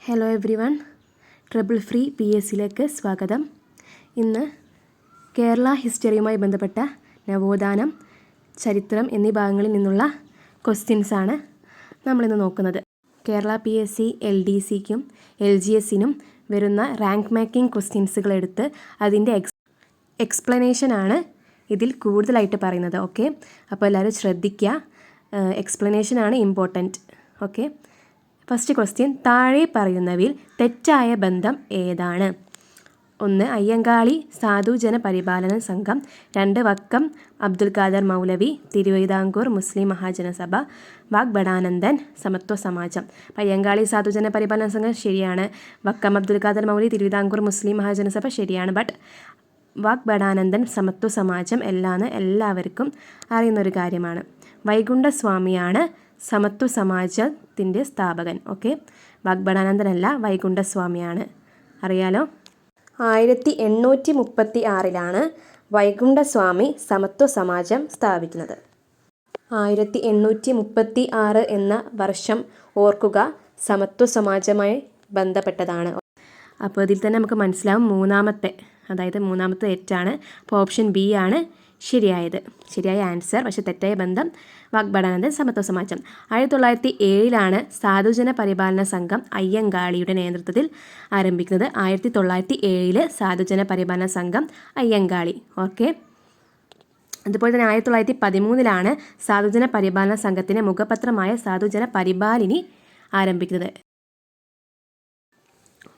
Hello every one, ട്രിബിൾ free PSCയിലേക്ക് സ്വാഗതം. ഇന്ന് കേരള ഹിസ്റ്ററിയുമായി ബന്ധപ്പെട്ട നവോത്ഥാനം, ചരിത്രം എന്നീ ഭാഗങ്ങളിൽ നിന്നുള്ള ക്വസ്റ്റ്യൻസാണ് നമ്മളിന്ന് നോക്കുന്നത്. കേരള PSC LDCക്കും LGSനും വരുന്ന റാങ്ക് മേക്കിംഗ് ക്വസ്റ്റ്യൻസുകൾ എടുത്ത് അതിൻ്റെ എക്സ്പ്ലനേഷനാണ് ഇതിൽ കൂടുതലായിട്ട് പറയുന്നത്. ഓക്കെ, അപ്പോൾ എല്ലാവരും ശ്രദ്ധിക്കുക, എക്സ്പ്ലനേഷനാണ് ഇമ്പോർട്ടൻറ്റ്. ഓക്കെ, ഫസ്റ്റ് ക്വസ്റ്റ്യൻ, താഴെ പറയുന്നവയിൽ തെറ്റായ ബന്ധം ഏതാണ്? 1. അയ്യങ്കാളി സാധുജന പരിപാലന സംഘം. 2. വക്കം അബ്ദുൽ ഖാദർ മൗലവി, തിരുവിതാംകൂർ മുസ്ലിം മഹാജനസഭ, വാഗ്ഭടാനന്ദൻ, സമത്വ സമാജം. അപ്പോൾ അയ്യങ്കാളി സാധുജന പരിപാലന സംഘം ശരിയാണ്. വക്കം അബ്ദുൽ ഖാദർ മൗലവി, തിരുവിതാംകൂർ മുസ്ലിം മഹാജനസഭ ശരിയാണ്. ബട്ട് വാഗ്ഭടാനന്ദൻ, സമത്വ സമാജം എല്ലാന്ന് എല്ലാവർക്കും അറിയുന്നൊരു കാര്യമാണ്. വൈകുണ്ഠസ്വാമിയാണ് സമത്വ സമാജത്തിൻ്റെ സ്ഥാപകൻ. ഓക്കെ, വാഗ്ഭടാനന്ദനല്ല, വൈകുണ്ഠസ്വാമിയാണ്, അറിയാലോ. 1836 വൈകുണ്ഠസ്വാമി സമത്വ സമാജം സ്ഥാപിക്കുന്നത്. 1836 എന്ന വർഷം ഓർക്കുക, സമത്വ സമാജമായി ബന്ധപ്പെട്ടതാണ്. അപ്പോൾ ഇതിൽ തന്നെ നമുക്ക് മനസ്സിലാവും മൂന്നാമത്തെ തെറ്റാണ്. അപ്പോൾ ഓപ്ഷൻ ബി ആണ് ശരിയായ ആൻസർ. പക്ഷേ തെറ്റായ ബന്ധം വാഗ്ഭടാനന്ദൻ, സമത്വ സമാജം. 1907 സാധുജന പരിപാലന സംഘം അയ്യങ്കാളിയുടെ നേതൃത്വത്തിൽ ആരംഭിക്കുന്നത്. 1907 സാധുജന പരിപാലന സംഘം അയ്യങ്കാളി. ഓക്കെ, അതുപോലെ തന്നെ 1913 സാധുജന പരിപാലന സംഘത്തിൻ്റെ മുഖപത്രമായ സാധുജന പരിപാലിനി ആരംഭിക്കുന്നത്.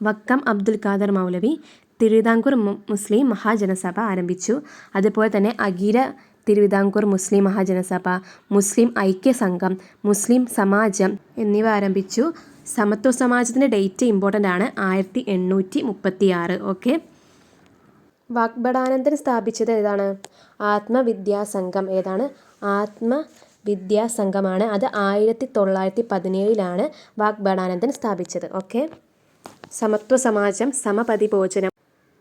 വക്കം അബ്ദുൽ ഖാദർ മൗലവി തിരുവിതാംകൂർ മുസ്ലിം മഹാജനസഭ ആരംഭിച്ചു. അതുപോലെ തന്നെ അഖില തിരുവിതാംകൂർ മുസ്ലിം മഹാജനസഭ, മുസ്ലിം ഐക്യ സംഘം, മുസ്ലിം സമാജം എന്നിവ ആരംഭിച്ചു. സമത്വ സമാജത്തിൻ്റെ ഡേറ്റ് ഇമ്പോർട്ടൻ്റ് ആണ്, 1836. ഓക്കെ, വാഗ്ഭടാനന്ദൻ സ്ഥാപിച്ചത് ഏതാണ്? ആത്മവിദ്യാസംഘം. ഏതാണ്? ആത്മവിദ്യാസംഘമാണ്. അത് 1917 വാഗ്ഭടാനന്ദൻ സ്ഥാപിച്ചത്. ഓക്കെ, സമത്വ സമാജം, സമപതിഭോജനം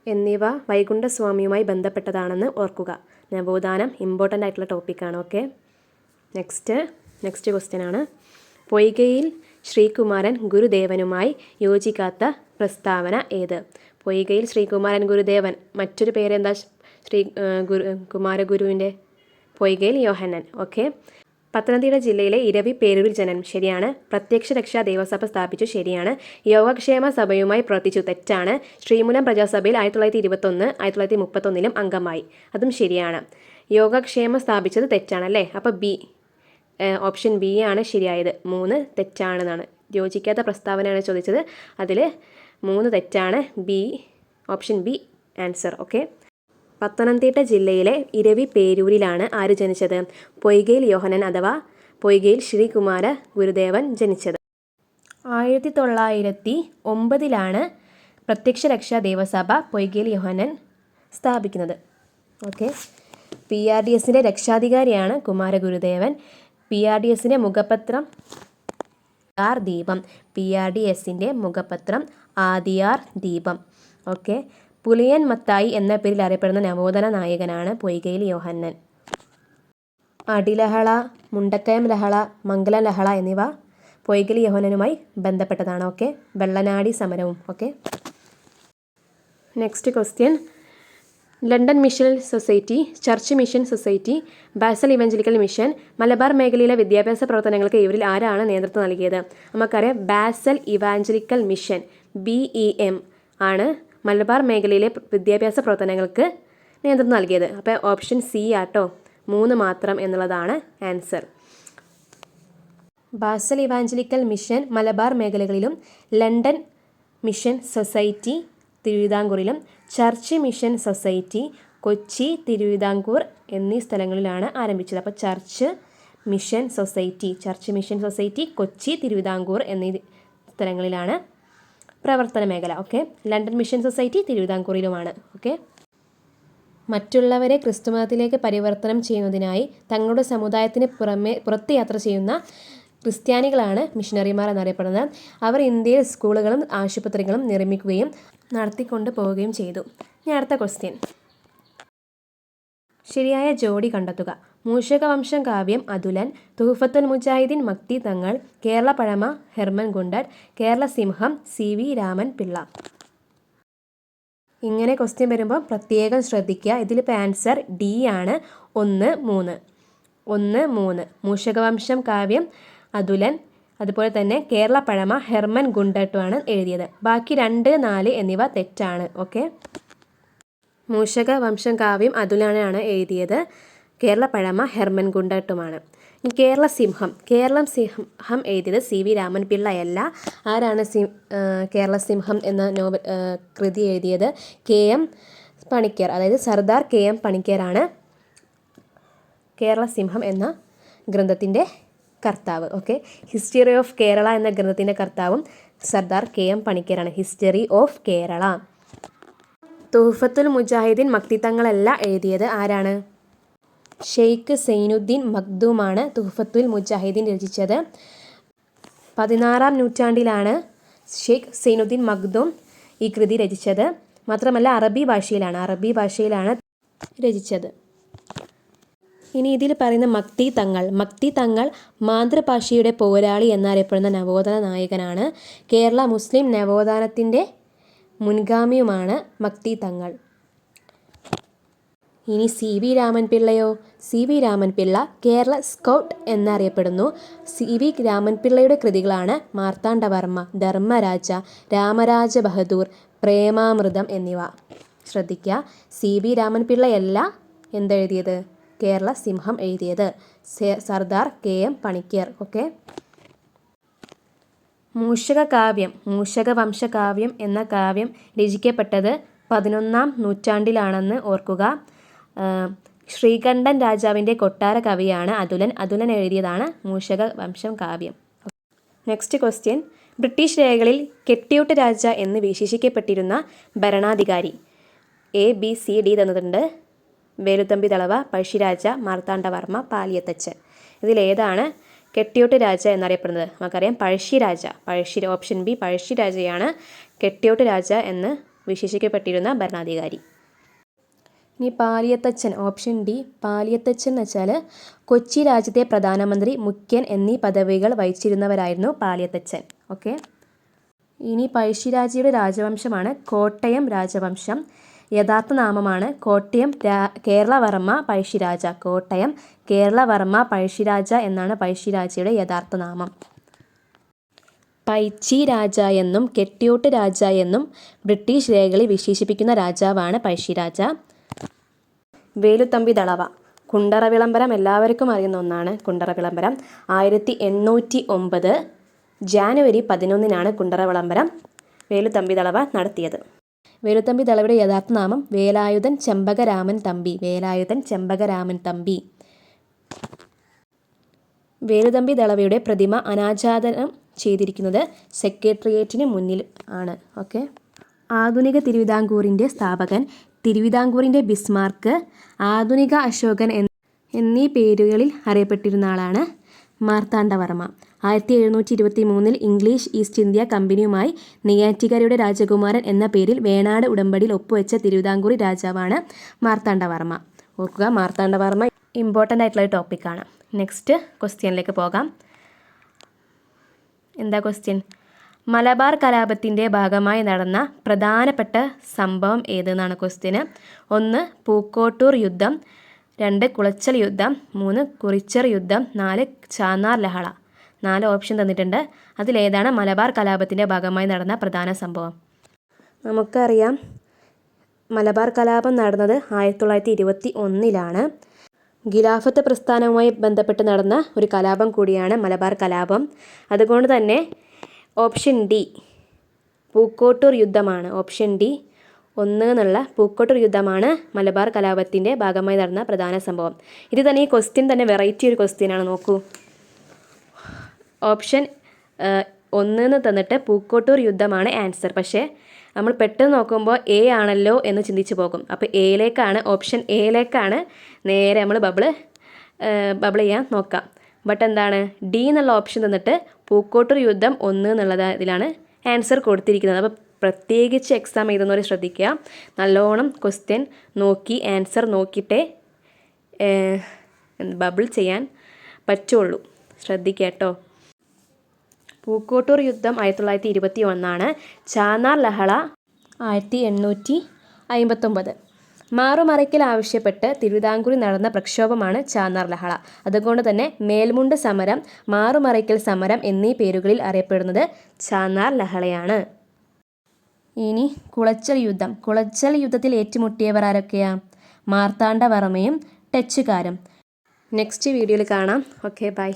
എന്നിവ വൈകുണ്ഠസ്വാമിയുമായി ബന്ധപ്പെട്ടതാണെന്ന് ഓർക്കുക. നവോത്ഥാനം ഇമ്പോർട്ടൻ്റ് ആയിട്ടുള്ള ടോപ്പിക്കാണ്. ഓക്കെ, നെക്സ്റ്റ് ക്വസ്റ്റ്യൻ ആണ്, പൊയ്കയിൽ ശ്രീകുമാരൻ ഗുരുദേവനുമായി യോജിക്കാത്ത പ്രസ്താവന ഏത്? പൊയ്കയിൽ ശ്രീകുമാരൻ ഗുരുദേവൻ, മറ്റൊരു പേരെന്താ കുമാരഗുരുവിൻ്റെ? പൊയ്കയിൽ യോഹന്നാൻ. ഓക്കെ, പത്തനംതിട്ട ജില്ലയിലെ ഇരവി പേരൂരിൽ ജനനം. ശരിയാണ്. പ്രത്യക്ഷ രക്ഷാ ദേവസഭ സ്ഥാപിച്ചു. ശരിയാണ്. യോഗക്ഷേമ സഭയുമായി പ്രവർത്തിച്ചു. തെറ്റാണ്. ശ്രീമൂലം പ്രജാസഭയിൽ 1921, 1931 അംഗമായി. അതും ശരിയാണ്. യോഗക്ഷേമം സ്ഥാപിച്ചത് തെറ്റാണ് അല്ലേ? അപ്പോൾ ബി, ഓപ്ഷൻ ബി ആണ് ശരിയായത്. 3 തെറ്റാണെന്നാണ്. യോജിക്കാത്ത പ്രസ്താവനയാണ് ചോദിച്ചത്, അതിൽ 3 തെറ്റാണ്. B, option B answer. Okay, Pathanamthitta ജില്ലയിലെ ഇരവി പേരൂരിലാണ് ആര് ജനിച്ചത്? പൊയ്കയിൽ യോഹന്നാൻ അഥവാ പൊയ്കയിൽ ശ്രീകുമാര ഗുരുദേവൻ ജനിച്ചത്. 1909 പ്രത്യക്ഷ രക്ഷാ ദേവസഭ പൊയ്കയിൽ യോഹന്നാൻ സ്ഥാപിക്കുന്നത്. ഓക്കെ, PRDSൻ്റെ രക്ഷാധികാരിയാണ് കുമാരഗുരുദേവൻ. PRDSൻ്റെ മുഖപത്രം ആദിയാർ ദീപം. PRDSൻ്റെ മുഖപത്രം ആദിയാർ ദീപം. ഓക്കെ, പുലിയൻ മത്തായി എന്ന പേരിൽ അറിയപ്പെടുന്ന നവോത്ഥാന നായകനാണ് പൊയ്കയിൽ യോഹന്നാൻ. അടിലഹള, മുണ്ടക്കയം ലഹള, മംഗലം ലഹള എന്നിവ പൊയ്കയിൽ യോഹന്നാനുമായി ബന്ധപ്പെട്ടതാണ്. ഓക്കെ, വെള്ളനാടി സമരവും. Okay, next question, London mission society, church mission society, basal evangelical mission, Malabar മേഖലയിലെ വിദ്യാഭ്യാസ പ്രവർത്തനങ്ങൾക്ക് ഇവരിൽ ആരാണ് നേതൃത്വം നൽകിയത്? നമുക്കറിയാം, ബാസൽ ഇവാഞ്ചലിക്കൽ മിഷൻ BEM ആണ് മലബാർ മേഖലയിലെ വിദ്യാഭ്യാസ പ്രവർത്തനങ്ങൾക്ക് നേതൃത്വം നൽകിയത്. അപ്പോൾ ഓപ്ഷൻ സി ആട്ടോ, 3 മാത്രം എന്നുള്ളതാണ് answer. Basel evangelical mission Malabar മേഖലകളിലും, ലണ്ടൻ മിഷൻ സൊസൈറ്റി തിരുവിതാംകൂറിലും, church mission society Kochi, Thiruvithamkoor എന്നീ സ്ഥലങ്ങളിലാണ് ആരംഭിച്ചത്. അപ്പോൾ church mission society Kochi, Thiruvithamkoor എന്നീ സ്ഥലങ്ങളിലാണ് പ്രവർത്തന മേഖല. ഓക്കെ, ലണ്ടൻ മിഷൻ സൊസൈറ്റി തിരുവിതാംകൂറിലുമാണ്. ഓക്കെ, മറ്റുള്ളവരെ ക്രിസ്തുമതത്തിലേക്ക് പരിവർത്തനം ചെയ്യുന്നതിനായി തങ്ങളുടെ സമുദായത്തിന് പുറത്ത് യാത്ര ചെയ്യുന്ന ക്രിസ്ത്യാനികളാണ് മിഷണറിമാർ എന്നറിയപ്പെടുന്നത്. അവർ ഇന്ത്യയിൽ സ്കൂളുകളും ആശുപത്രികളും നിർമ്മിക്കുകയും നടത്തിക്കൊണ്ട് പോവുകയും ചെയ്തു. ഇനി അടുത്ത ക്വസ്റ്റ്യൻ, ശരിയായ ജോഡി കണ്ടെത്തുക. മൂഷകവംശം കാവ്യം അതുലൻ, തുഹ്ഫത്തുൽ മുജാഹിദീൻ മക്തി തങ്ങൾ, കേരള പഴമ ഹെർമൻ ഗുണ്ടട്ട്, കേരള സിംഹം CV രാമൻ പിള്ള. ഇങ്ങനെ ക്വസ്റ്റ്യൻ വരുമ്പോൾ പ്രത്യേകം ശ്രദ്ധിക്കുക. ഇതിലിപ്പോൾ ആൻസർ D ആണ്. 1, 3. 1, 3 മൂഷകവംശം കാവ്യം അതുലൻ, അതുപോലെ തന്നെ കേരള പഴമ ഹെർമൻ ഗുണ്ടട്ടുമാണ് എഴുതിയത്. ബാക്കി 2, 4 എന്നിവ തെറ്റാണ്. ഓക്കെ, മൂഷകവംശം കാവ്യം അതുലനാണ് എഴുതിയത്. കേരള പഴമ ഹെർമൻ ഗുണ്ടട്ടുമാണ്. കേരള സിംഹം എഴുതിയത് CV രാമൻ പിള്ളയല്ല. ആരാണ് കേരള സിംഹം എന്ന കൃതി എഴുതിയത്? KM പണിക്കർ, അതായത് സർദാർ KM പണിക്കരാണ് കേരള സിംഹം എന്ന ഗ്രന്ഥത്തിൻ്റെ കർത്താവ്. ഓക്കെ, ഹിസ്റ്ററി ഓഫ് കേരള എന്ന ഗ്രന്ഥത്തിൻ്റെ കർത്താവും സർദാർ KM പണിക്കരാണ്. History of Kerala. തുഹ്ഫത്തുൽ മുജാഹിദീൻ മക്തി തങ്ങളല്ല എഴുതിയത്. ആരാണ്? ഷെയ്ഖ് സൈനുദ്ദീൻ മഖ്ദൂമാണ് തുഹ്ഫത്തുൽ മുജാഹിദീൻ രചിച്ചത്. 16-ാം നൂറ്റാണ്ടിലാണ് ഷെയ്ഖ് സൈനുദ്ദീൻ മഖ്ദൂം ഈ കൃതി രചിച്ചത്. മാത്രമല്ല അറബി ഭാഷയിലാണ് രചിച്ചത്. ഇനി ഇതിൽ പറയുന്ന മക്തി തങ്ങൾ മാതൃഭാഷയുടെ പോരാളി എന്നറിയപ്പെടുന്ന നവോത്ഥാന നായകനാണ്. കേരള മുസ്ലിം നവോത്ഥാനത്തിൻ്റെ മുൻഗാമിയുമാണ് മക്തി തങ്ങൾ. ഇനി CV രാമൻ പിള്ളയോ? CV രാമൻ പിള്ള കേരള സ്കൗട്ട് എന്നറിയപ്പെടുന്നു. CV രാമൻ പിള്ളയുടെ കൃതികളാണ് മാർത്താണ്ഡവർമ്മ, ധർമ്മരാജ, രാമരാജ ബഹദൂർ, പ്രേമാമൃതം എന്നിവ. ശ്രദ്ധിക്കുക, CV രാമൻ പിള്ളയല്ല എന്തെഴുതിയത്? കേരള സിംഹം എഴുതിയത് സർദാർ KM പണിക്കർ. ഓക്കെ, മൂഷകവംശകാവ്യം എന്ന കാവ്യം രചിക്കപ്പെട്ടത് 11-ാം നൂറ്റാണ്ടിലാണെന്ന് ഓർക്കുക. ശ്രീകണ്ഠൻ രാജാവിൻ്റെ കൊട്ടാര കവിയാണ് അതുലൻ എഴുതിയതാണ് മൂഷകവംശം കാവ്യം. Next question. ബ്രിട്ടീഷ് രേഖകളിൽ കെട്ടിയോട്ട് രാജ എന്ന് വിശേഷിക്കപ്പെട്ടിരുന്ന ഭരണാധികാരി ABCD തന്നിട്ടുണ്ട്. വേലുത്തമ്പി ദളവ, പഴശ്ശിരാജ, മാർത്താണ്ഡവർമ്മ, പാലിയത്തച്ഛൻ. ഇതിലേതാണ് കെട്ടിയോട്ട് രാജ എന്നറിയപ്പെടുന്നത്? നമുക്കറിയാം പഴശ്ശിരാജ. ഓപ്ഷൻ B പഴശ്ശിരാജയാണ് കെട്ടിയോട്ട് രാജ എന്ന് വിശേഷിക്കപ്പെട്ടിരുന്ന ഭരണാധികാരി. ഇനി പാലിയത്തച്ഛൻ, ഓപ്ഷൻ D പാലിയത്തച്ഛൻ എന്ന് വെച്ചാൽ കൊച്ചി രാജ്യത്തെ പ്രധാനമന്ത്രി, മുഖ്യൻ എന്നീ പദവികൾ വഹിച്ചിരുന്നവരായിരുന്നു പാലിയത്തച്ഛൻ. ഓക്കെ, ഇനി പഴശ്ശിരാജയുടെ രാജവംശമാണ് കോട്ടയം രാജവംശം. യഥാർത്ഥ നാമമാണ് കോട്ടയം കേരളവർമ്മ പഴശ്ശിരാജ. കോട്ടയം കേരളവർമ്മ പഴശ്ശിരാജ എന്നാണ് പഴശ്ശിരാജയുടെ യഥാർത്ഥ നാമം. പൈച്ചി രാജ എന്നും കെട്ടിയോട്ട് രാജ എന്നും ബ്രിട്ടീഷ് രേഖകളിൽ വിശേഷിപ്പിക്കുന്ന രാജാവാണ് പഴശ്ശിരാജ. വേലുത്തമ്പി ദളവ. കുണ്ടറ വിളംബരം എല്ലാവർക്കും അറിയുന്ന ഒന്നാണ്. കുണ്ടറ വിളംബരം 1809 ജാനുവരി 11-നാണ് കുണ്ടറ വിളംബരം വേലുത്തമ്പി ദളവ നടത്തിയത്. വേലുത്തമ്പി ദളവയുടെ യഥാർത്ഥ നാമം വേലായുധൻ ചെമ്പകരാമൻ തമ്പി. വേലുത്തമ്പി ദളവയുടെ പ്രതിമ അനാച്ഛാദനം ചെയ്തിരിക്കുന്നത് സെക്രട്ടേറിയറ്റിന് മുന്നിൽ ആണ്. ഓക്കെ, ആധുനിക തിരുവിതാംകൂറിൻ്റെ സ്ഥാപകൻ, തിരുവിതാംകൂറിൻ്റെ ബിസ്മാർക്ക്, ആധുനിക അശോകൻ എന്നീ പേരുകളിൽ അറിയപ്പെട്ടിരുന്ന ആളാണ് മാർത്താണ്ഡവർമ്മ. 1723 ഇംഗ്ലീഷ് ഈസ്റ്റ് ഇന്ത്യ കമ്പനിയുമായി നെയ്യാറ്റിൻകരയുടെ രാജകുമാരൻ എന്ന പേരിൽ വേണാട് ഉടമ്പടിയിൽ ഒപ്പുവെച്ച തിരുവിതാംകൂർ രാജാവാണ് മാർത്താണ്ഡവർമ്മ. ഓർക്കുക, മാർത്താണ്ഡവർമ്മ ഇമ്പോർട്ടൻ്റ് ആയിട്ടുള്ള ഒരു ടോപ്പിക്കാണ്. നെക്സ്റ്റ് ക്വസ്റ്റ്യനിലേക്ക് പോകാം. എന്താ ക്വസ്റ്റ്യൻ? മലബാർ കലാപത്തിൻ്റെ ഭാഗമായി നടന്ന പ്രധാനപ്പെട്ട സംഭവം ഏതെന്നാണ് ക്വസ്റ്റ്യന്. 1 പൂക്കോട്ടൂർ യുദ്ധം, 2 കുളച്ചൽ യുദ്ധം, 3 കുറിച്യർ യുദ്ധം, 4 ചാന്നാർ ലഹള. 4 ഓപ്ഷൻ തന്നിട്ടുണ്ട്. അതിലേതാണ് മലബാർ കലാപത്തിൻ്റെ ഭാഗമായി നടന്ന പ്രധാന സംഭവം? നമുക്കറിയാം മലബാർ കലാപം നടന്നത് 1921-ലാണ്. ഖിലാഫത്ത് പ്രസ്ഥാനവുമായി ബന്ധപ്പെട്ട് നടന്ന ഒരു കലാപം കൂടിയാണ് മലബാർ കലാപം. അതുകൊണ്ട് തന്നെ ഓപ്ഷൻ D പൂക്കോട്ടൂർ യുദ്ധമാണ്. ഓപ്ഷൻ D 1 എന്നുള്ള പൂക്കോട്ടൂർ യുദ്ധമാണ് മലബാർ കലാപത്തിൻ്റെ ഭാഗമായി നടന്ന പ്രധാന സംഭവം. ഇത് തന്നെ ഈ ക്വസ്റ്റ്യൻ തന്നെ വെറൈറ്റി ഒരു ക്വസ്റ്റ്യനാണ്. നോക്കൂ, ഓപ്ഷൻ 1 എന്ന് തന്നിട്ട് പൂക്കോട്ടൂർ യുദ്ധമാണ് ആൻസർ. പക്ഷേ നമ്മൾ പെട്ടെന്ന് നോക്കുമ്പോൾ A ആണല്ലോ എന്ന് ചിന്തിച്ച് പോകും. അപ്പോൾ ഓപ്ഷൻ എയിലേക്കാണ് നേരെ നമ്മൾ ബബിൾ ചെയ്യാൻ നോക്കാം. ബട്ട് എന്താണ്, D എന്നുള്ള ഓപ്ഷൻ തന്നിട്ട് പൂക്കോട്ടൂർ യുദ്ധം 1 എന്നുള്ളത് ഇതിലാണ് ആൻസർ കൊടുത്തിരിക്കുന്നത്. അപ്പോൾ പ്രത്യേകിച്ച് എക്സാം എഴുതുന്നവർ ശ്രദ്ധിക്കുക, നല്ലോണം ക്വസ്റ്റ്യൻ നോക്കി ആൻസർ നോക്കിയിട്ടേ ബബിൾ ചെയ്യാൻ പറ്റുള്ളൂ. ശ്രദ്ധിക്കുക കേട്ടോ. പൂക്കോട്ടൂർ യുദ്ധം 1921, ചാന്നാർ ലഹള 1859. മാറുമറയ്ക്കൽ ആവശ്യപ്പെട്ട് തിരുവിതാംകൂറിൽ നടന്ന പ്രക്ഷോഭമാണ് ചാന്നാർ ലഹള. അതുകൊണ്ട് തന്നെ മേൽമുണ്ട് സമരം, മാറുമറയ്ക്കൽ സമരം എന്നീ പേരുകളിൽ അറിയപ്പെടുന്നത് ചാന്നാർ ലഹളയാണ്. ഇനി കുളച്ചൽ യുദ്ധം. കുളച്ചൽ യുദ്ധത്തിൽ ഏറ്റുമുട്ടിയവർ ആരൊക്കെയാ? മാർത്താണ്ഡവർമ്മയും ഡച്ചുകാരും. നെക്സ്റ്റ് വീഡിയോയിൽ കാണാം. Okay, by.